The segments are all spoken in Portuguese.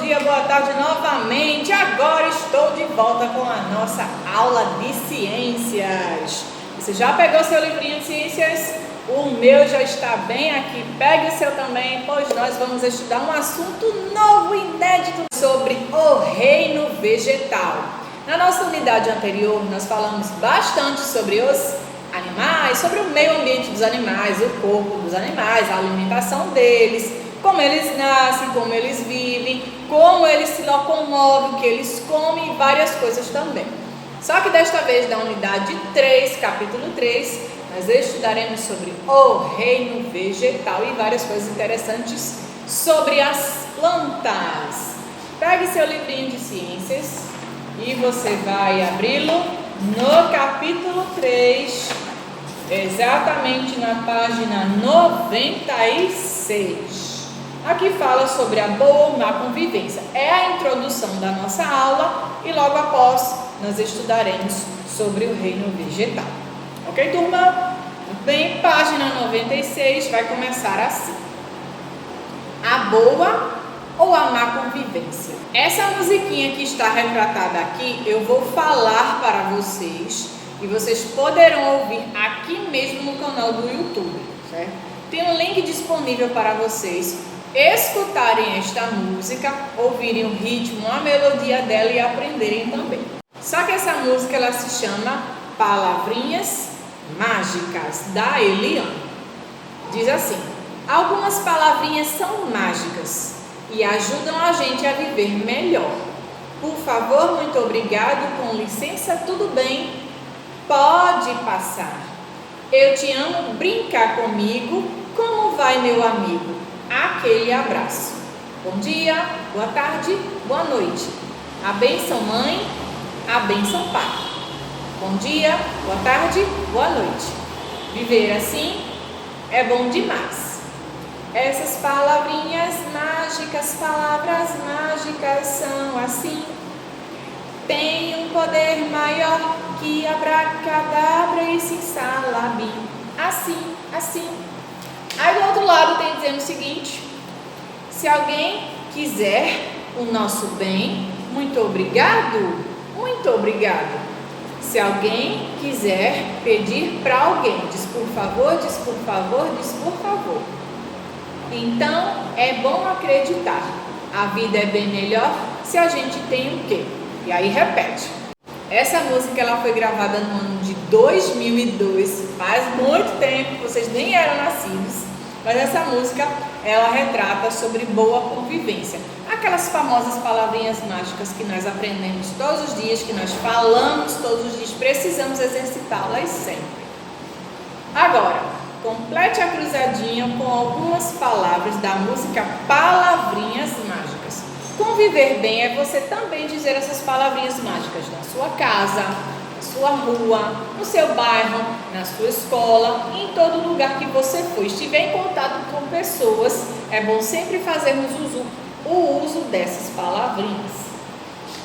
dia, boa tarde novamente. Agora estou de volta com a nossa aula de ciências. Você já pegou seu livrinho de ciências? O meu já está bem aqui. Pegue o seu também, pois nós vamos estudar um assunto novo, inédito, sobre o reino vegetal. Na nossa unidade anterior, nós falamos bastante sobre os animais, sobre o meio ambiente dos animais, o corpo dos animais, a alimentação deles, como eles nascem, como eles vivem, como eles se locomovem, o que eles comem e várias coisas também. Só que desta vez, na unidade 3, capítulo 3, nós estudaremos sobre o reino vegetal e várias coisas interessantes sobre as plantas. Pegue seu livrinho de ciências e você vai abri-lo no capítulo 3, exatamente na página 96. Aqui fala sobre a boa ou má convivência. É a introdução da nossa aula e logo após nós estudaremos sobre o reino vegetal. Ok, turma? Muito bem, página 96 vai começar assim. A boa ou a má convivência? Essa musiquinha que está retratada aqui, eu vou falar para vocês e vocês poderão ouvir aqui mesmo no canal do YouTube, certo? Tem um link disponível para vocês escutarem esta música, ouvirem o ritmo, a melodia dela e aprenderem também. Só que essa música ela se chama Palavrinhas Mágicas, da Eliane. Diz assim: algumas palavrinhas são mágicas e ajudam a gente a viver melhor. Por favor, muito obrigado, com licença, tudo bem, pode passar. Eu te amo, brincar comigo, como vai meu amigo? Aquele abraço. Bom dia, boa tarde, boa noite. A bênção mãe, a bênção pai. Bom dia, boa tarde, boa noite. Viver assim é bom demais. Essas palavrinhas mágicas, palavras mágicas são assim. Tem um poder maior que abracadabra e simsalabim. Assim, assim. Aí do outro lado tem dizendo o seguinte: se alguém quiser o nosso bem, muito obrigado, muito obrigado. Se alguém quiser pedir para alguém, diz por favor, diz por favor, diz por favor. Então é bom acreditar, a vida é bem melhor se a gente tem o quê? E aí repete. Essa música ela foi gravada no ano de 2002, faz muito tempo, vocês nem eram nascidos. Mas essa música, ela retrata sobre boa convivência. Aquelas famosas palavrinhas mágicas que nós aprendemos todos os dias, que nós falamos todos os dias, precisamos exercitá-las sempre. Agora, complete a cruzadinha com algumas palavras da música Palavrinhas Mágicas. Conviver bem é você também dizer essas palavrinhas mágicas na sua casa, na sua rua, no seu bairro, na sua escola, em todo lugar que você for. Estiver em contato com pessoas, é bom sempre fazermos o uso dessas palavrinhas.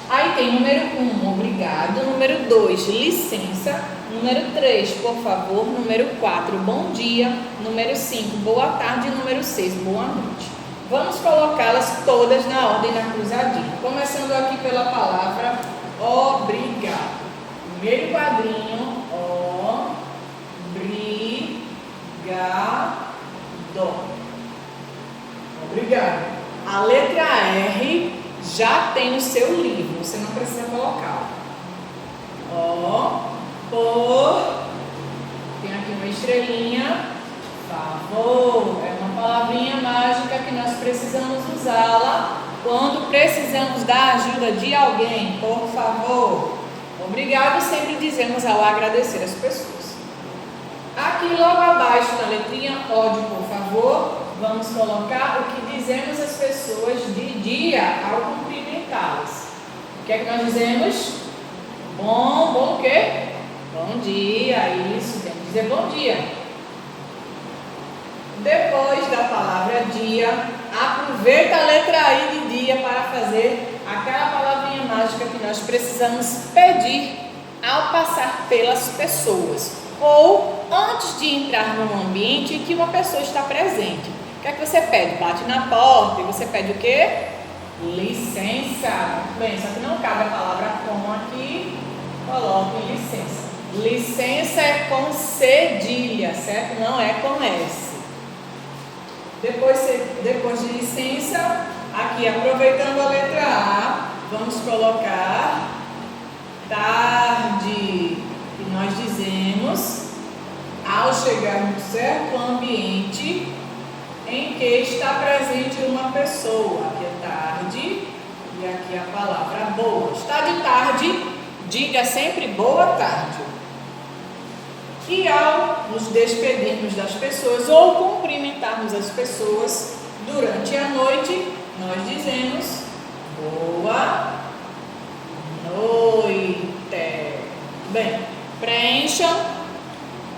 Aí tem número 1, obrigado. Número 2, licença. Número 3, por favor. Número 4, bom dia. Número 5, boa tarde. Número 6, boa noite. Vamos colocá-las todas na ordem na cruzadinha. Começando aqui pela palavra obrigado. Primeiro quadrinho, obrigado. A letra R já tem no seu livro, você não precisa colocar. Tem aqui uma estrelinha. Favor, é uma palavrinha mágica que nós precisamos usá-la quando precisamos da ajuda de alguém. Por favor. Obrigado sempre dizemos ao agradecer as pessoas. Aqui logo abaixo na letrinha O de por favor, vamos colocar o que dizemos às pessoas de dia ao cumprimentá-las. O que é que nós dizemos? Bom o quê? Bom dia, isso, tem que dizer bom dia. Depois da palavra dia, aproveita a letra I de dia para fazer aquela palavrinha mágica que nós precisamos pedir ao passar pelas pessoas ou antes de entrar num ambiente em que uma pessoa está presente. O que é que você pede? Bate na porta e você pede o quê? Licença. Muito bem, só que não cabe a palavra com aqui. Coloque licença. Licença é com cedilha, certo? Não é com S. Depois de licença, aqui aproveitando a letra A, vamos colocar tarde. E nós dizemos, ao chegar num certo ambiente em que está presente uma pessoa. Aqui é tarde e aqui a palavra boa. Está de tarde, diga sempre boa tarde. E ao nos despedirmos das pessoas ou cumprimentarmos as pessoas durante a noite, nós dizemos boa noite. Bem, preencham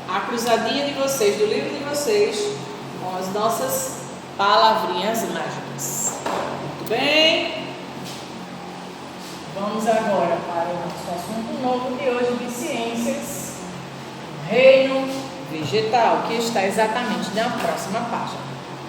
a cruzadinha de vocês, do livro de vocês, com as nossas palavrinhas mágicas. Muito bem? Vamos agora para o nosso assunto novo de hoje de ciências. Reino vegetal, que está exatamente na próxima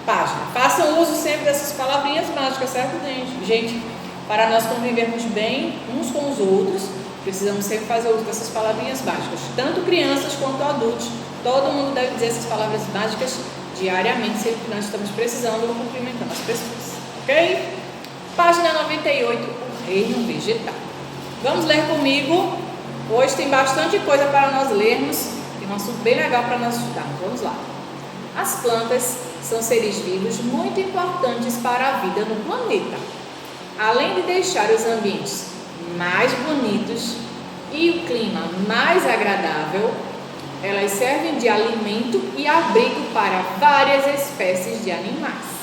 página. Façam uso sempre dessas palavrinhas mágicas, certo, gente? Para nós convivermos bem uns com os outros, precisamos sempre fazer uso dessas palavrinhas mágicas. Tanto crianças quanto adultos, todo mundo deve dizer essas palavras mágicas diariamente, sempre que nós estamos precisando ou cumprimentando as pessoas. Ok? Página 98, o reino vegetal. Vamos ler comigo. Hoje tem bastante coisa para nós lermos. Tem um assunto bem legal para nós estudarmos. Vamos lá. As plantas são seres vivos muito importantes para a vida no planeta. Além de deixar os ambientes mais bonitos e o clima mais agradável, elas servem de alimento e abrigo para várias espécies de animais.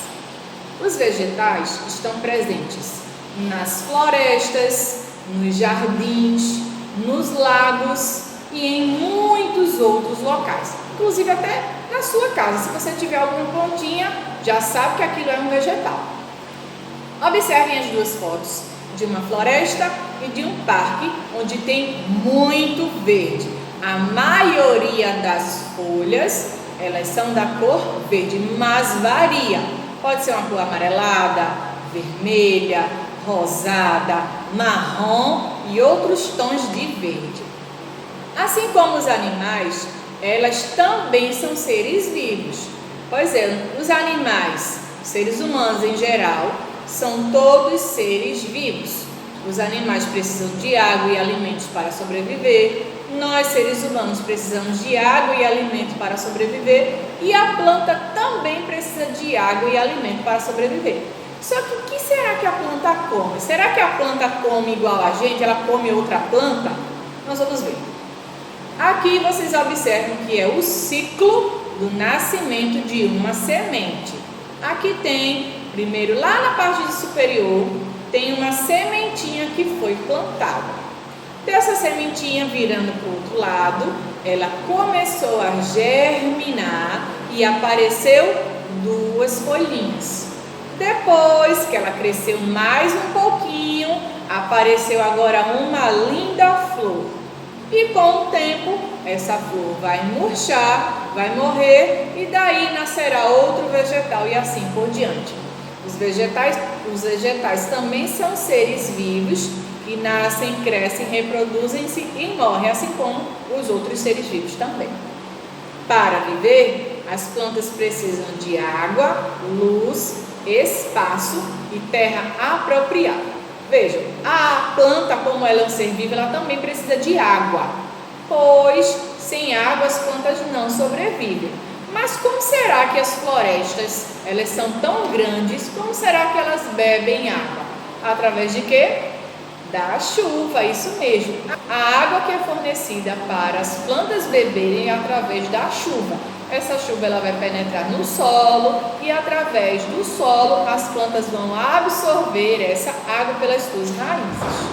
Os vegetais estão presentes nas florestas, nos jardins, nos lagos e em muitos outros locais, inclusive até na sua casa. Se você tiver alguma plantinha, já sabe que aquilo é um vegetal. Observem as duas fotos de uma floresta e de um parque onde tem muito verde. A maioria das folhas, elas são da cor verde, mas varia. Pode ser uma cor amarelada, vermelha, rosada, marrom e outros tons de verde. Assim como os animais, elas também são seres vivos. Pois é, os animais, seres humanos em geral, são todos seres vivos. Os animais precisam de água e alimentos para sobreviver. Nós, seres humanos, precisamos de água e alimento para sobreviver. E a planta também precisa de água e alimento para sobreviver. Só que o que será que a planta come? Será que a planta come igual a gente? Ela come outra planta? Nós vamos ver. Aqui vocês observam que é o ciclo do nascimento de uma semente. Aqui tem, primeiro lá na parte superior, tem uma sementinha que foi plantada. Dessa sementinha virando para o outro lado, ela começou a germinar e apareceu duas folhinhas. Depois que ela cresceu mais um pouquinho, apareceu agora uma linda flor. E com o tempo, essa flor vai murchar, vai morrer e daí nascerá outro vegetal e assim por diante. Os vegetais também são seres vivos que nascem, crescem, reproduzem-se e morrem, assim como os outros seres vivos também. Para viver, as plantas precisam de água, luz, espaço e terra apropriada. Vejam, a planta, como ela é um ser vivo, ela também precisa de água, pois sem água as plantas não sobrevivem. Mas como será que as florestas, elas são tão grandes, como será que elas bebem água? Através de quê? Da chuva, isso mesmo. A água que é fornecida para as plantas beberem é através da chuva. Essa chuva ela vai penetrar no solo e através do solo as plantas vão absorver essa água pelas suas raízes.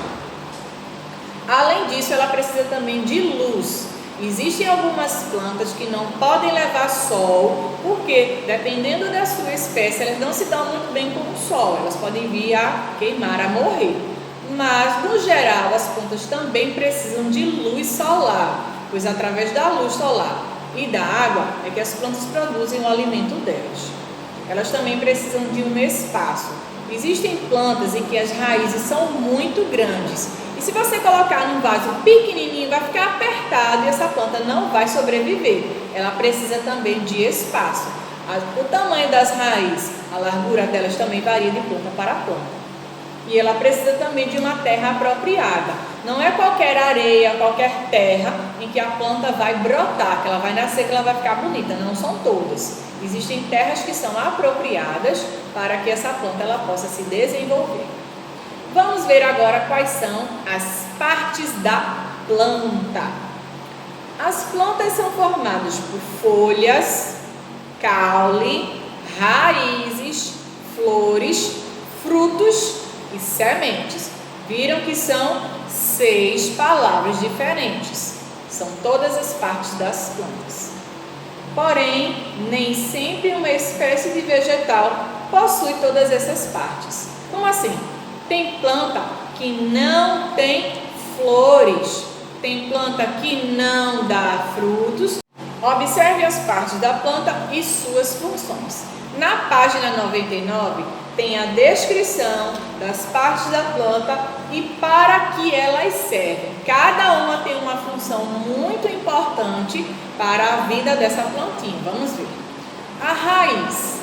Além disso, ela precisa também de luz. Existem algumas plantas que não podem levar sol, porque dependendo da sua espécie, elas não se dão muito bem com o sol, elas podem vir a queimar, a morrer. Mas, no geral, as plantas também precisam de luz solar, pois através da luz solar e da água é que as plantas produzem o alimento delas. Elas também precisam de um espaço. Existem plantas em que as raízes são muito grandes. E se você colocar num vaso pequenininho, vai ficar apertado e essa planta não vai sobreviver. Ela precisa também de espaço. O tamanho das raízes, a largura delas também varia de planta para planta. E ela precisa também de uma terra apropriada. Não é qualquer areia, qualquer terra em que a planta vai brotar, que ela vai nascer, que ela vai ficar bonita. Não são todas. Existem terras que são apropriadas para que essa planta ela possa se desenvolver. Vamos ver agora quais são as partes da planta. As plantas são formadas por folhas, caule, raízes, flores, frutos e sementes. Viram que são 6 palavras diferentes. São todas as partes das plantas. Porém, nem sempre uma espécie de vegetal possui todas essas partes. Como assim? Tem planta que não tem flores, tem planta que não dá frutos. Observe as partes da planta e suas funções. Na página 99 tem a descrição das partes da planta e para que elas servem. Cada uma tem uma função muito importante para a vida dessa plantinha. Vamos ver. A raiz.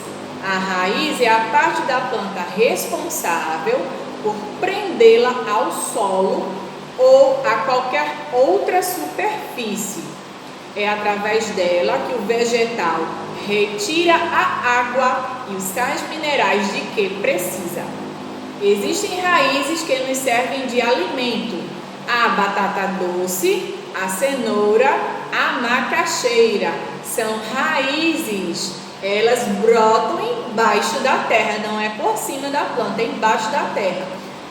A raiz é a parte da planta responsável por prendê-la ao solo ou a qualquer outra superfície. É através dela que o vegetal retira a água e os sais minerais de que precisa. Existem raízes que nos servem de alimento. A batata doce, a cenoura, a macaxeira. São raízes. Elas brotam embaixo da terra, não é por cima da planta, é embaixo da terra.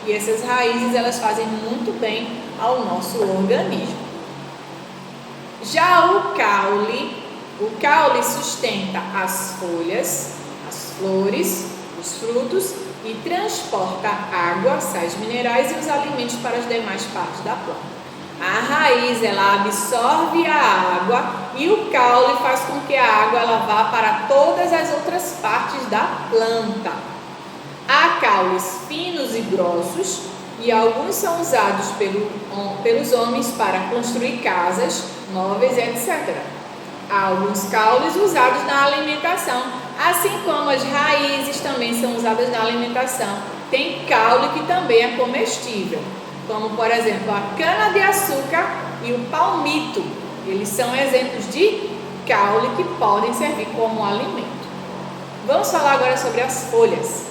E essas raízes elas fazem muito bem ao nosso organismo. Já o caule sustenta as folhas, as flores, os frutos e transporta água, sais minerais e os alimentos para as demais partes da planta. A raiz ela absorve a água e o caule faz com que a água ela vá para todas as outras partes da planta. Há caules finos e grossos e alguns são usados pelos homens para construir casas, móveis, etc. Há alguns caules usados na alimentação, assim como as raízes também são usadas na alimentação. Tem caule que também é comestível, como por exemplo a cana-de-açúcar e o palmito. Eles são exemplos de caule que podem servir como alimento. Vamos falar agora sobre as folhas.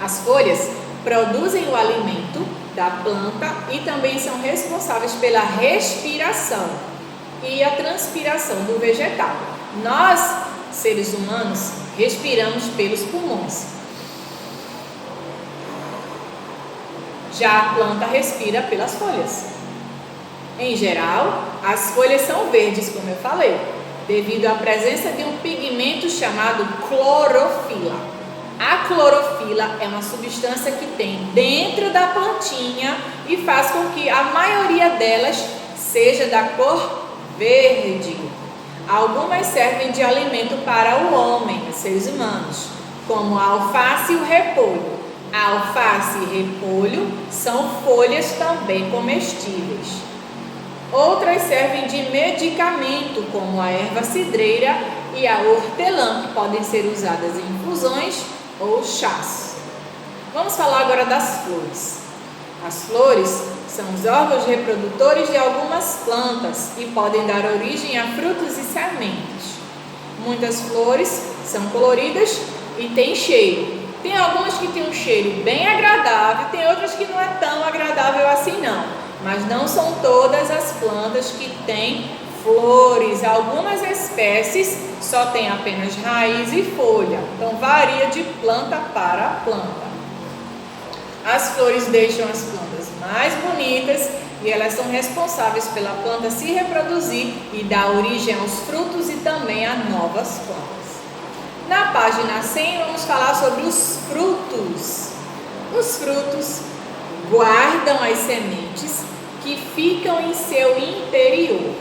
As folhas produzem o alimento da planta e também são responsáveis pela respiração e a transpiração do vegetal. Nós, seres humanos, respiramos pelos pulmões. Já a planta respira pelas folhas. Em geral, as folhas são verdes, como eu falei, devido à presença de um pigmento chamado clorofila. A clorofila é uma substância que tem dentro da plantinha e faz com que a maioria delas seja da cor verde. Algumas servem de alimento para o homem, os seres humanos, como a alface e o repolho. A alface e repolho são folhas também comestíveis. Outras servem de medicamento, como a erva cidreira e a hortelã, que podem ser usadas em infusões ou chás. Vamos falar agora das flores. As flores são os órgãos reprodutores de algumas plantas e podem dar origem a frutos e sementes. Muitas flores são coloridas e têm cheiro. Tem algumas que têm um cheiro bem agradável, tem outras que não é tão agradável assim não. Mas não são todas as plantas que têm flores. Algumas espécies só têm apenas raiz e folha. Então varia de planta para planta. As flores deixam as plantas mais bonitas e elas são responsáveis pela planta se reproduzir e dar origem aos frutos e também a novas plantas. Na página 100 vamos falar sobre os frutos. Os frutos guardam as sementes que ficam em seu interior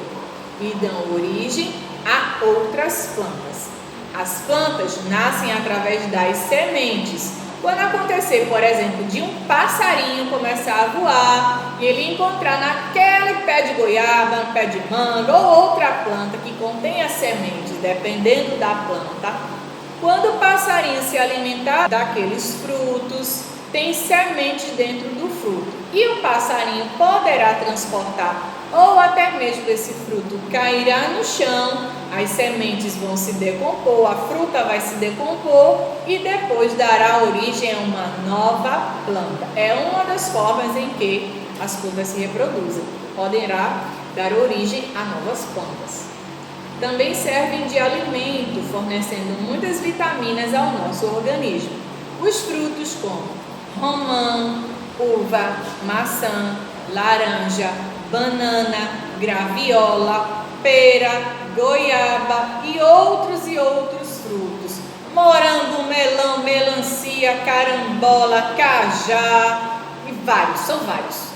e dão origem a outras plantas. As plantas nascem através das sementes. Quando acontece acontecer, por exemplo, de um passarinho começar a voar e ele encontrar naquele pé de goiaba, no pé de manga ou outra planta que contenha sementes, dependendo da planta, quando o passarinho se alimentar daqueles frutos, tem sementes dentro do fruto e o passarinho poderá transportar ou até mesmo esse fruto cairá no chão, as sementes vão se decompor, a fruta vai se decompor e depois dará origem a uma nova planta. É uma das formas em que as plantas se reproduzem, poderá dar origem a novas plantas. Também servem de alimento, fornecendo muitas vitaminas ao nosso organismo. Os frutos como romã, uva, maçã, laranja, banana, graviola, pera, goiaba e outros frutos. Morango, melão, melancia, carambola, cajá e são vários.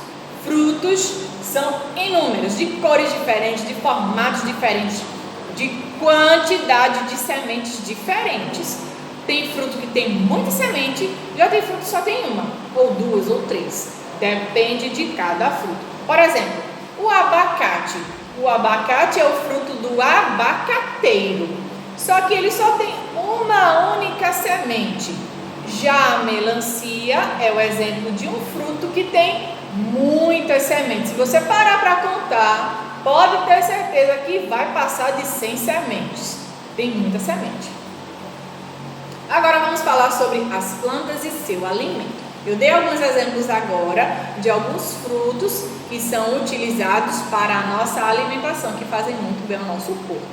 Frutos são inúmeros, de cores diferentes, de formatos diferentes, de quantidade de sementes diferentes. Tem fruto que tem muita semente, já tem fruto que só tem uma, ou duas, ou três. Depende de cada fruto. Por exemplo, o abacate. O abacate é o fruto do abacateiro, só que ele só tem uma única semente. Já a melancia é o exemplo de um fruto que tem muitas sementes. Se você parar para contar, pode ter certeza que vai passar de 100 sementes. Tem muita semente. Agora vamos falar sobre as plantas e seu alimento. Eu dei alguns exemplos agora de alguns frutos que são utilizados para a nossa alimentação, que fazem muito bem ao nosso corpo.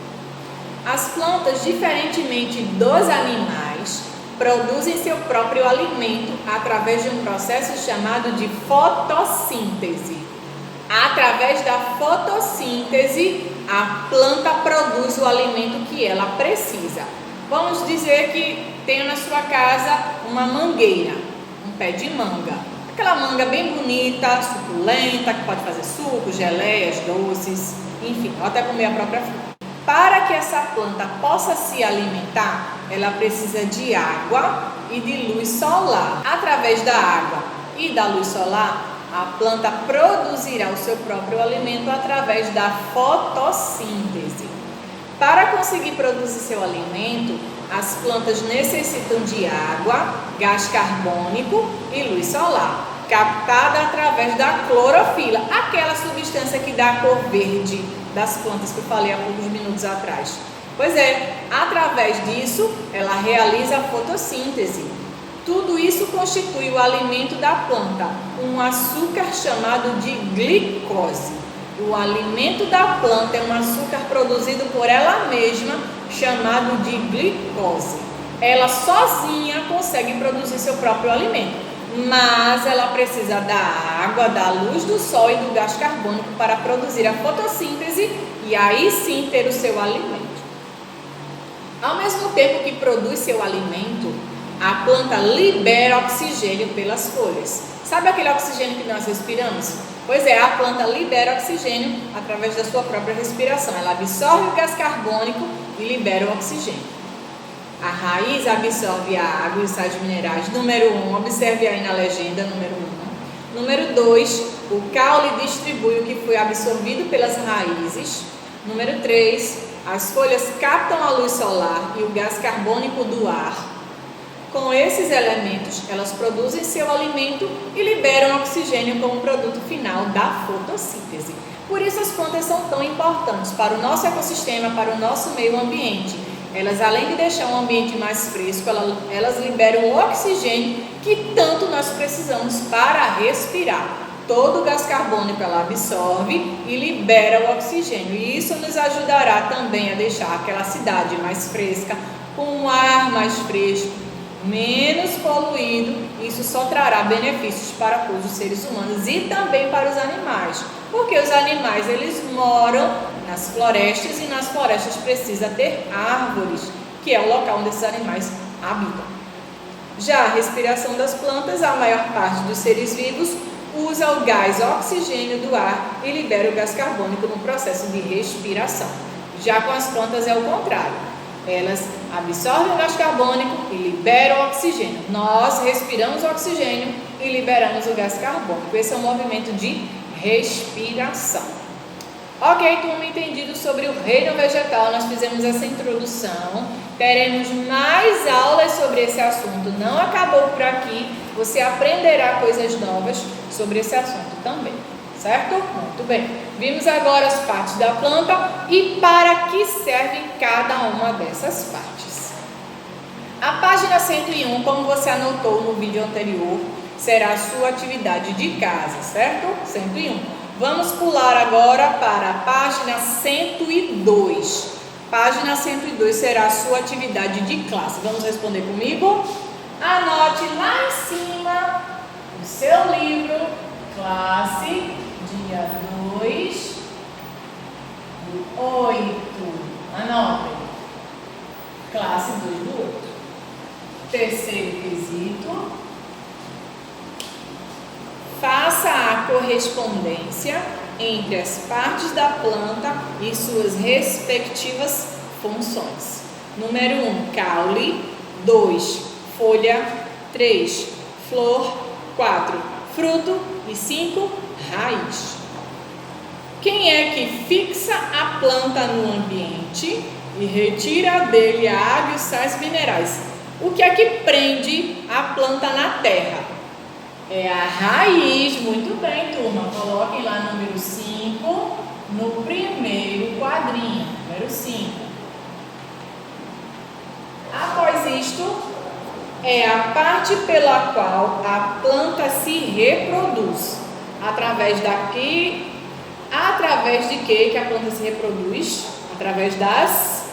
As plantas, diferentemente dos animais, produzem seu próprio alimento através de um processo chamado de fotossíntese. Através da fotossíntese, a planta produz o alimento que ela precisa. Vamos dizer que tem na sua casa uma mangueira, um pé de manga. Aquela manga bem bonita, suculenta, que pode fazer suco, geleias, doces, enfim, ou até comer a própria fruta. Para que essa planta possa se alimentar, ela precisa de água e de luz solar. Através da água e da luz solar, a planta produzirá o seu próprio alimento através da fotossíntese. Para conseguir produzir seu alimento, as plantas necessitam de água, gás carbônico e luz solar, captada através da clorofila, aquela substância que dá a cor verde das plantas que eu falei há poucos minutos atrás. Pois é, através disso, ela realiza a fotossíntese. Tudo isso constitui o alimento da planta, um açúcar chamado de glicose. O alimento da planta é um açúcar produzido por ela mesma, chamado de glicose. Ela sozinha consegue produzir seu próprio alimento, mas ela precisa da água, da luz do sol e do gás carbônico para produzir a fotossíntese e aí sim ter o seu alimento. Ao mesmo tempo que produz seu alimento, a planta libera oxigênio pelas folhas. Sabe aquele oxigênio que nós respiramos? Pois é, a planta libera oxigênio através da sua própria respiração. Ela absorve o gás carbônico e libera o oxigênio. A raiz absorve a água e os sais minerais. Número 1, observe aí na legenda, número 1. Número 2, o caule distribui o que foi absorvido pelas raízes. Número 3, as folhas captam a luz solar e o gás carbônico do ar. Com esses elementos, elas produzem seu alimento e liberam oxigênio como produto final da fotossíntese. Por isso as plantas são tão importantes para o nosso ecossistema, para o nosso meio ambiente. Elas, além de deixar um ambiente mais fresco, elas liberam o oxigênio que tanto nós precisamos para respirar. Todo o gás carbônico ela absorve e libera o oxigênio. E isso nos ajudará também a deixar aquela cidade mais fresca, com um ar mais fresco, menos poluído. Isso só trará benefícios para todos os seres humanos e também para os animais, porque os animais eles moram nas florestas e nas florestas precisa ter árvores, que é o local onde esses animais habitam. Já a respiração das plantas, a maior parte dos seres vivos usa o gás oxigênio do ar e libera o gás carbônico no processo de respiração. Já com as plantas é o contrário. Elas absorvem o gás carbônico e liberam o oxigênio. Nós respiramos o oxigênio e liberamos o gás carbônico. Esse é um movimento de respiração. Ok, turma, entendido sobre o reino vegetal. Nós fizemos essa introdução. Teremos mais aulas sobre esse assunto. Não acabou por aqui. Você aprenderá coisas novas sobre esse assunto também. Certo? Muito bem. Vimos agora as partes da planta e para que servem cada uma dessas partes. A página 101, como você anotou no vídeo anterior, será a sua atividade de casa, certo? 101. Vamos pular agora para a página 102. Página 102 será a sua atividade de classe. Vamos responder comigo? Anote lá em cima no seu livro, classe, dia 2, do 8. Anotem. Classe 2 do 8. Terceiro quesito. Faça a correspondência entre as partes da planta e suas respectivas funções. Número 1, caule. 2, folha. 3, flor. 4, fruto. E 5, raiz. Quem é que fixa a planta no ambiente e retira dele a água e os sais minerais? O que é que prende a planta na terra? É a raiz. Muito bem, turma. Coloquem lá número 5 no primeiro quadrinho. Número 5. Após isto, é a parte pela qual a planta se reproduz. Através de que a planta se reproduz? Através das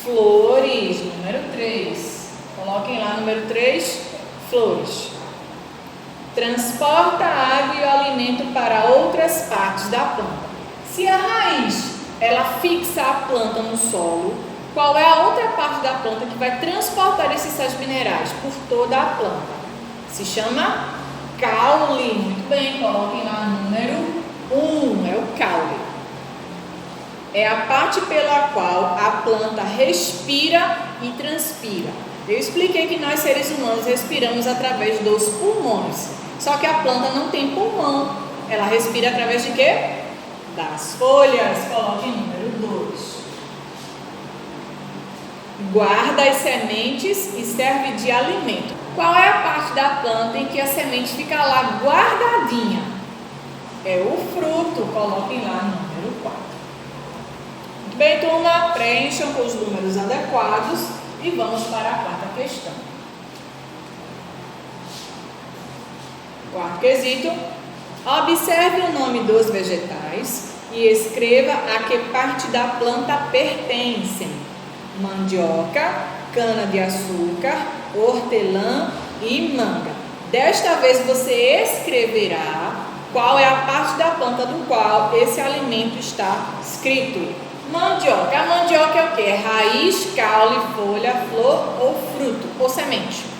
flores. Número 3. Coloquem lá número 3, flores. Transporta a água e o alimento para outras partes da planta. Se a raiz ela fixa a planta no solo, qual é a outra parte da planta que vai transportar esses sais minerais por toda a planta? Se chama caule. Muito bem, coloquem lá número 1, é o caule. É a parte pela qual a planta respira e transpira. Eu expliquei que nós seres humanos respiramos através dos pulmões. Só que a planta não tem pulmão. Ela respira através de quê? Das folhas. Coloquem número 2. Guarda as sementes e serve de alimento. Qual é a parte da planta em que a semente fica lá guardadinha? É o fruto. Coloquem lá número 4. Muito bem, turma, preencham com os números adequados e vamos para a quarta questão. Quarto quesito. Observe o nome dos vegetais e escreva a que parte da planta pertencem: mandioca, cana-de-açúcar, hortelã e manga. Desta vez você escreverá qual é a parte da planta do qual esse alimento está escrito. Mandioca. A mandioca é o que? É raiz, caule, folha, flor ou fruto ou semente.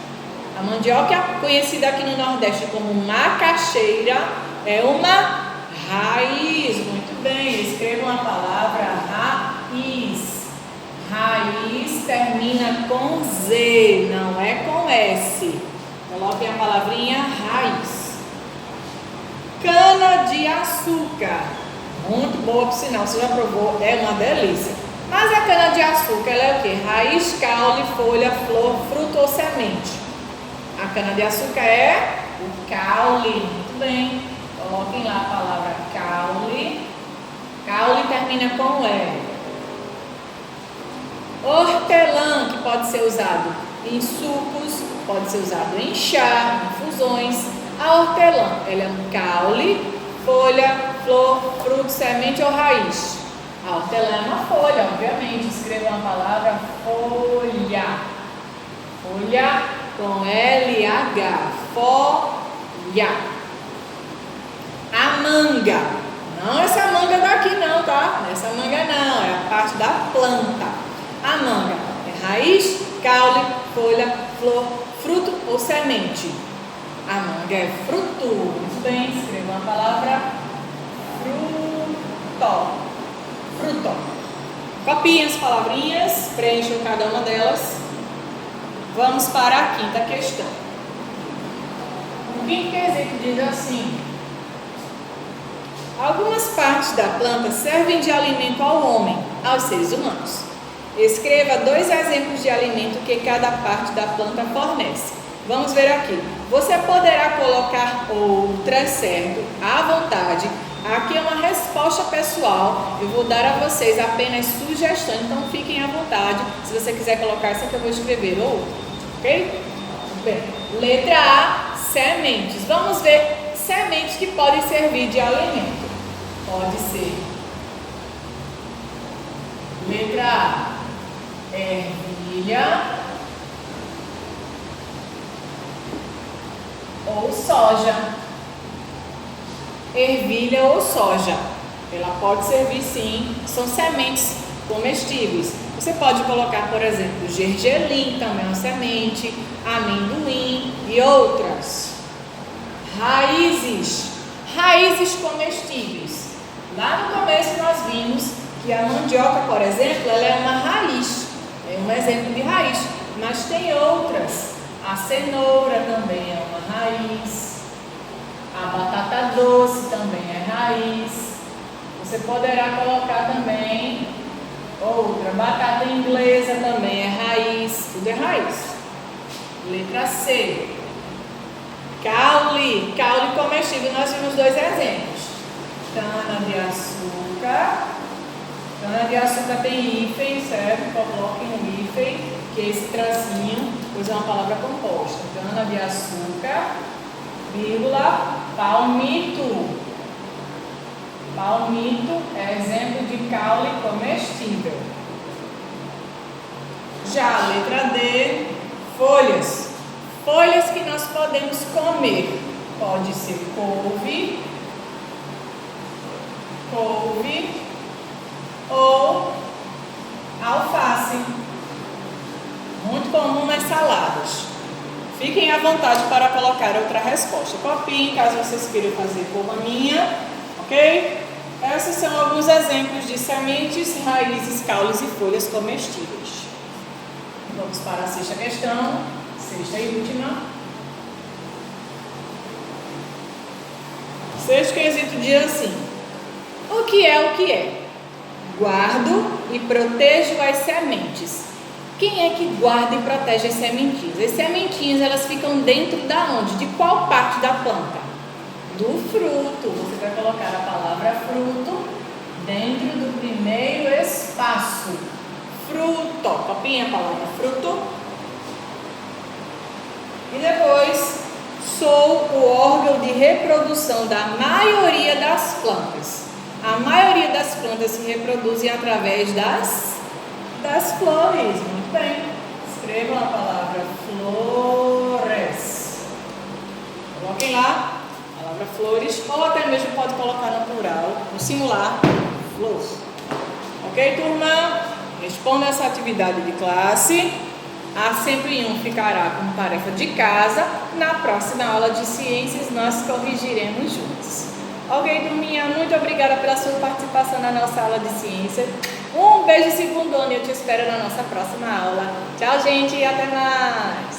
A mandioca, conhecida aqui no Nordeste como macaxeira, é uma raiz. Muito bem, escrevam a palavra raiz. Raiz termina com Z, não é com S. Coloquem a palavrinha raiz. Cana-de-açúcar. Muito boa, por sinal, você já provou, é uma delícia. Mas a cana-de-açúcar, ela é o que? Raiz, caule, folha, flor, fruto ou semente. A cana-de-açúcar é o caule. Muito bem, coloquem lá a palavra caule. Caule termina com E. Hortelã, que pode ser usado em sucos, pode ser usado em chá, em infusões. A hortelã, ela é um caule, folha, flor, fruto, semente ou raiz. A hortelã é uma folha, obviamente. Escrevam a palavra folha. Folha com LH. Folha. A manga. Não essa manga daqui não, tá? Essa manga não, é a parte da planta. A manga é raiz, caule, folha, flor, fruto ou semente. A manga é fruto. Muito bem, escrevam a palavra fruto. Fruto. Copiem as palavrinhas, preencham cada uma delas. Vamos para a quinta questão. O quinto quesito diz assim: algumas partes da planta servem de alimento ao homem, aos seres humanos. Escreva 2 exemplos de alimento que cada parte da planta fornece. Vamos ver aqui. Você poderá colocar outras, certo? À vontade. Aqui é uma resposta pessoal. Eu vou dar a vocês apenas sugestões, então fiquem à vontade. Se você quiser colocar essa que eu vou escrever outra, ok? Bem, letra A, sementes. Vamos ver sementes que podem servir de alimento. Pode ser letra A, ervilha ou soja. Ervilha ou soja, ela pode servir sim, são sementes comestíveis. Você pode colocar, por exemplo, gergelim, também é uma semente, amendoim e outras. Raízes comestíveis. Lá no começo nós vimos que a mandioca, por exemplo, ela é uma raiz, é um exemplo de raiz, mas tem outras. A cenoura também é uma raiz. A batata doce também é raiz. Você poderá colocar também outra. Batata inglesa também é raiz. Tudo é raiz. Letra C. Caule. Caule comestível. Nós vimos 2 exemplos. Cana-de-açúcar. Cana-de-açúcar tem hífen, certo? Coloquem no hífen, que é esse tracinho, pois é uma palavra composta. Cana-de-açúcar, vírgula, palmito. Palmito é exemplo de caule comestível. Já a letra D, folhas. Folhas que nós podemos comer. Pode ser couve ou alface. Muito comum nas saladas. Fiquem à vontade para colocar outra resposta. Copiem, caso vocês queiram fazer como a minha, ok? Esses são alguns exemplos de sementes, raízes, caules e folhas comestíveis. Vamos para a 6ª questão, 6ª e última. 6º quesito diz assim: o que é o que é? Guardo e protejo as sementes. Quem é que guarda e protege as sementinhas? As sementinhas, elas ficam dentro da onde? De qual parte da planta? Do fruto. Você vai colocar a palavra fruto dentro do primeiro espaço. Fruto. Copiem a palavra fruto. E depois, sou o órgão de reprodução da maioria das plantas. A maioria das plantas se reproduzem através das flores. Muito bem. Escrevam a palavra flores. Coloquem lá a palavra flores, ou até mesmo pode colocar no plural, no singular, flor. Ok, turma? Responda essa atividade de classe. A sempre um ficará como tarefa de casa. Na próxima aula de ciências nós corrigiremos juntos. Ok, turminha? Muito obrigada pela sua participação na nossa aula de ciência. Um beijo segundona e eu te espero na nossa próxima aula. Tchau, gente, e até mais!